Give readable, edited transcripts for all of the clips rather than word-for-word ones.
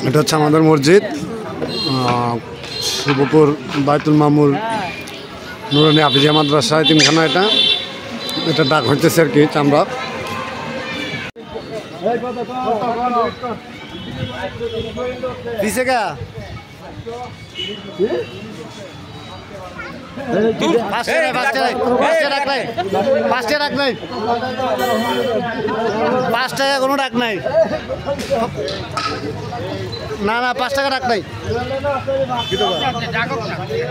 এটা হচ্ছে আমাদের মসজিদ, শিবপুর বাইতুল মামুর নুরানি হাফিজিয়া মাদ্রাসা এতিমখানা। এটা ডাক হইতেছে আর কি চামড়া। পাঁচ টাকা কোনো ডাক নাই, না না 5 টাকা ডাক নাই,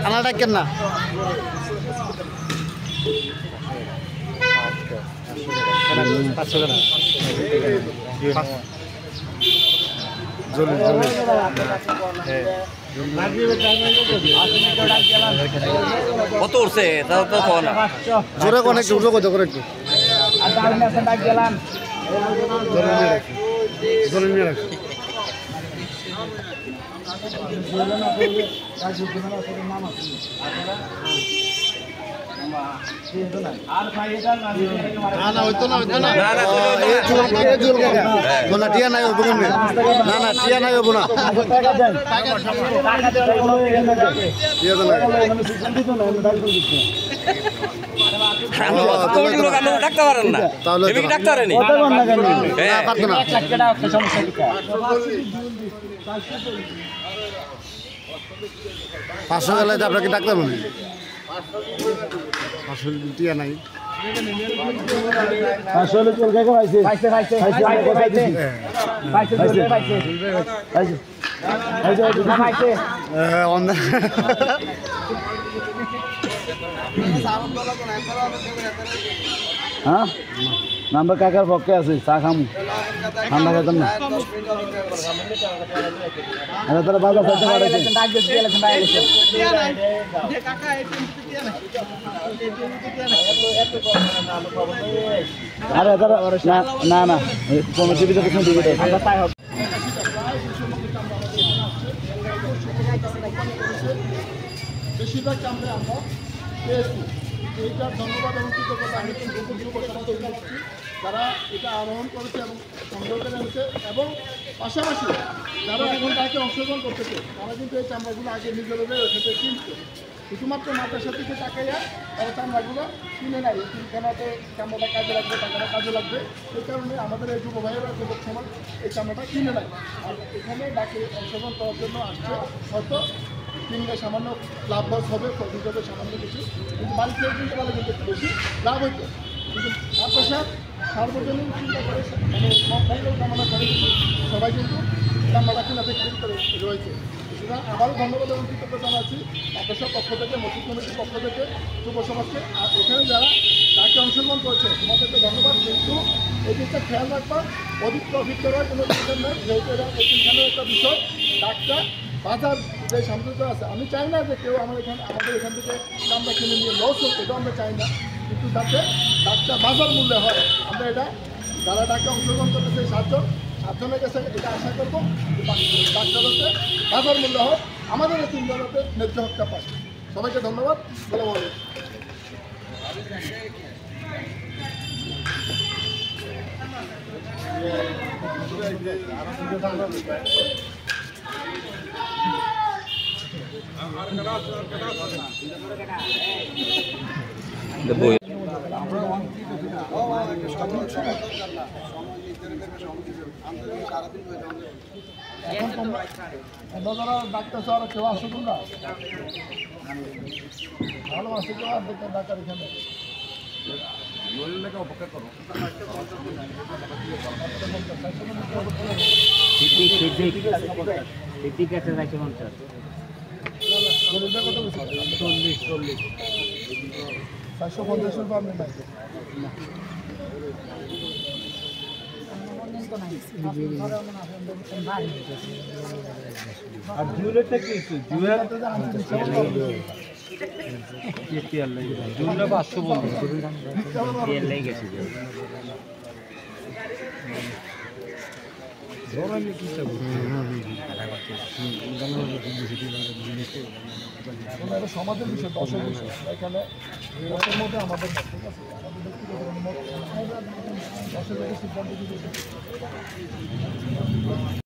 আমার ডাকেন না। কত উঠছে জোরে কোন একটু উঠো, কত করে একটু জোরে নিয়ে রাখি। টিয়া নাই হবো, না না টিয়া নাই হবো না, ডাকতে পারেন না, তাহলে ডাকতে পারেনি। 500 গেলে আপনাকে ডাক্তার মনে 500 টিয়া নাই। আসলে চলকে পাইছে পাইছে পাইছে পাইছে পাইছে পাইছে পাইছে পাইছে অন্য হ্যাঁ নাম্বার কাকার পক্ষে আছে, চা খামু ঠান্ডা খেতাম না। তারা বাজার করতে আরে না না কমিটির ভিতরে বেশিরভাগ চামড়া আমরা পেয়েছি। এইটার ধন্যবাদ এবং কৃতজ্ঞতা আমি যুব সমাজ যারা এটা আরোহণ করেছে এবং সংগ্রহ করে এনেছে, এবং পাশাপাশি যারা এখন তাকে অংশগ্রহণ করতেছে তারা কিন্তু এই চামড়াগুলো আগে নিজেদের ওখান থেকে কিনছে। শুধুমাত্র মাদ্রাসা থেকে টাকাইয়া তারা চামড়াগুলো কিনে নেয়, কিনখানাতে চামড়াটা কাজে লাগবে, টাকাটা কাজে লাগবে। সেই কারণে আমাদের এই যুব ভাইয়েরা যুবক সমাজ এই চামড়াটা কিনে নেয়, আর এখানে ডাকে অংশগ্রহণ করার জন্য আসছে। হয়তো কিনলে সামান্য লাভ লস হবে, প্রফিট হবে সামান্য কিছু, কিন্তু বাড়ি থেকে কিনতে পারলে কিন্তু বেশি লাভ হইতো। কিন্তু মাদ্রাসা সার্বজনীন চিন্তা করে মানে সবাইকেও কামনা করে সবাই কিন্তু চামড়াটা কিনা থেকে রয়েছে। সুতরাং আবারও ধন্যবাদ এবং কৃতজ্ঞতা জানাচ্ছি মাদ্রাসার পক্ষ থেকে, মসজিদ কমিটির পক্ষ থেকে, যুব সমাজকে। আর এখানে যারা তাকে অংশগ্রহণ করেছে তোমাদেরকে ধন্যবাদ, কিন্তু এই জিনিসটা খেয়াল রাখবা, অধিক প্রফিট করার কোনো চিন্তা নেই, যেহেতু এটা এখানে একটা বিষয়। ডাক্তার বাজার যে সামর্থ্য আছে, আমি চাই না যে কেউ আমাদের এখান থেকে চামড়া কিনে নিয়ে লস হোক, এটাও আমরা চাই না, কিন্তু যাতে ডাক্তার বাজার মূল্যে হয়। আমরা এটা যারা ডাক্তার অংশগ্রহণ করতেছে সাতজনের কাছে এটা আশা করবো ডাক্তার হচ্ছে বাজার মূল্য হয়, আমাদের এই তিনজনতে ন্যায্য হকটা পায়। সবাইকে ধন্যবাদ। ডাক্তার স্যার কেউ আসো তোমরা ভালো আসো, কেউ আর ডাক্তার এখানে অপেক্ষা করো। আর জুয়েলারটা কি জুয়েলার 500 বলবো গেছে ধর আমি কি এখন এটা সমাজের বিষয়, দশের বিষয়। এখানে দশের মধ্যে আমাদের মত, ঠিক আছে, আমাদের ব্যক্তিগত কোনো মত, দশের সিদ্ধান্ত